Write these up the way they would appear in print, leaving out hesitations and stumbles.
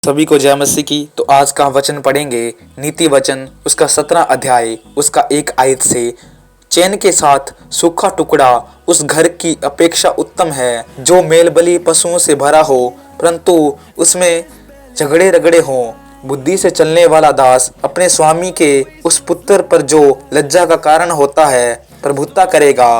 सभी को जय मसीह की। तो आज का वचन पढ़ेंगे नीति वचन उसका 17 अध्याय उसका 1 आयत से। चैन के साथ सूखा टुकड़ा उस घर की अपेक्षा उत्तम है जो मेलबली पशुओं से भरा हो परंतु उसमें झगड़े रगड़े हों। बुद्धि से चलने वाला दास अपने स्वामी के उस पुत्र पर जो लज्जा का कारण होता है प्रभुता करेगा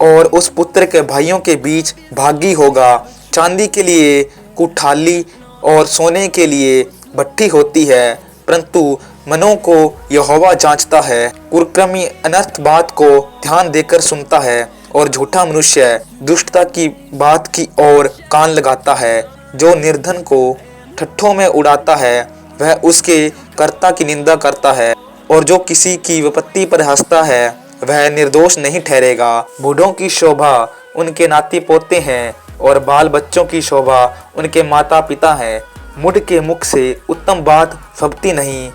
और उस पुत्र के भाइयों के बीच भागी होगा। चांदी के लिए कुठाली और सोने के लिए भट्ठी होती है परंतु मनों को यहोवा जांचता है। कुकर्मी अनर्थ बात को ध्यान देकर सुनता है और झूठा मनुष्य दुष्टता की बात की ओर कान लगाता है। जो निर्धन को ठट्ठों में उड़ाता है वह उसके कर्ता की निंदा करता है और जो किसी की विपत्ति पर हंसता है वह निर्दोष नहीं ठहरेगा। बूढ़ों की शोभा उनके नाती पोते हैं और बाल बच्चों की शोभा उनके माता पिता हैं। मूढ़ के मुख से उत्तम बात फबती नहीं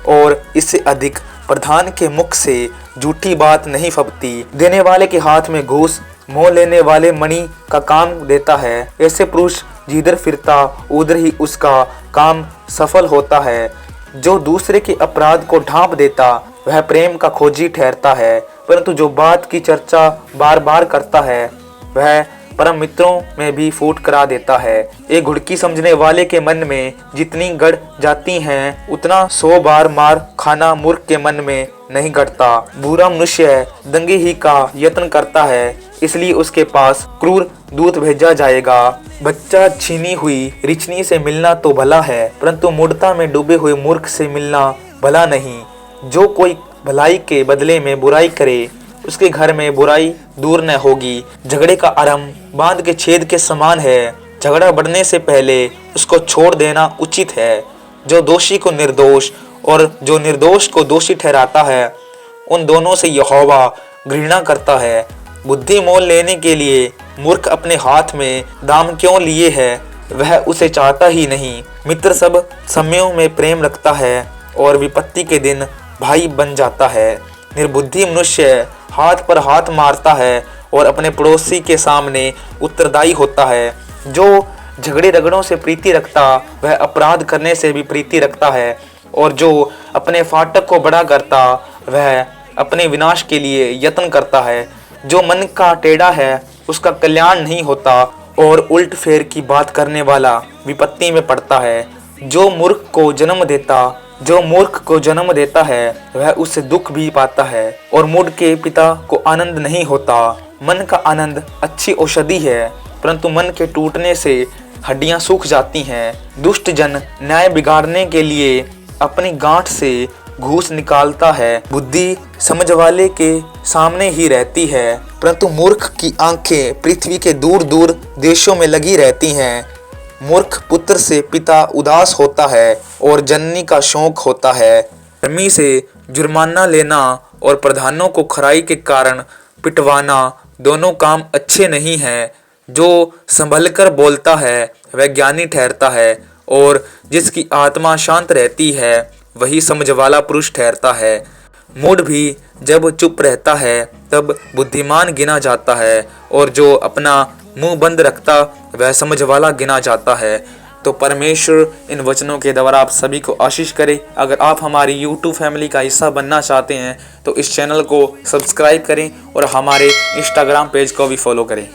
और इससे अधिक प्रधान के मुख से झूठी बात नहीं फबती। देने वाले के हाथ में घूस मोह लेने वाले मणि का काम देता है। ऐसे पुरुष जिधर फिरता उधर ही उसका काम सफल होता है। जो दूसरे के अपराध को ढांप देता वह प्रेम का खोजी ठहरता है परंतु जो बात की चर्चा बार बार करता है वह परम मित्रों में भी फूट करा देता है। एक घुड़की समझने वाले के मन में जितनी गड़ जाती हैं उतना 100 बार मार खाना मूर्ख के मन में नहीं गड़ता। बुरा मनुष्य दंगे ही का यत्न करता है इसलिए उसके पास क्रूर दूत भेजा जाएगा। बच्चा छीनी हुई रिचनी से मिलना तो भला है परंतु मूढ़ता में डूबे हुए मूर्ख से मिलना भला नहीं। जो कोई भलाई के बदले में बुराई करे उसके घर में बुराई दूर न होगी। झगड़े का आरंभ बांध के छेद के समान है। झगड़ा बढ़ने से पहले उसको छोड़ देना उचित है। जो दोषी को निर्दोष और जो निर्दोष को दोषी ठहराता है उन दोनों से यहोवा घृणा करता है। बुद्धि मोल लेने के लिए मूर्ख अपने हाथ में दाम क्यों लिए है वह उसे चाहता ही नहीं। मित्र सब समयों में प्रेम रखता है और विपत्ति के दिन भाई बन जाता है। निर्बुद्धि मनुष्य हाथ पर हाथ मारता है और अपने पड़ोसी के सामने उत्तरदायी होता है। जो झगड़े रगड़ों से प्रीति रखता वह अपराध करने से भी प्रीति रखता है और जो अपने फाटक को बड़ा करता वह अपने विनाश के लिए यत्न करता है। जो मन का टेढ़ा है उसका कल्याण नहीं होता और उल्ट फेर की बात करने वाला विपत्ति में पड़ता है। जो मूर्ख को जन्म देता है वह उससे दुख भी पाता है और मूढ़ के पिता को आनंद नहीं होता। मन का आनंद अच्छी औषधि है परंतु मन के टूटने से हड्डियां सूख जाती हैं। दुष्ट जन न्याय बिगाड़ने के लिए अपनी गांठ से घूस निकालता है। बुद्धि समझ वाले के सामने ही रहती है परंतु मूर्ख की आंखें पृथ्वी के दूर दूर देशों में लगी रहती हैं। मूर्ख पुत्र से पिता उदास होता है और जननी का शौक होता है। धर्मी से जुर्माना लेना और प्रधानों को खराई के कारण पिटवाना दोनों काम अच्छे नहीं हैं। जो संभल कर बोलता है वह ज्ञानी ठहरता है और जिसकी आत्मा शांत रहती है वही समझ वाला पुरुष ठहरता है। मूढ़ भी जब चुप रहता है तब बुद्धिमान गिना जाता है और जो अपना मुंह बंद रखता वह समझ वाला गिना जाता है। तो परमेश्वर इन वचनों के द्वारा आप सभी को आशीष करे। अगर आप हमारी YouTube फैमिली का हिस्सा बनना चाहते हैं तो इस चैनल को सब्सक्राइब करें और हमारे Instagram पेज को भी फॉलो करें।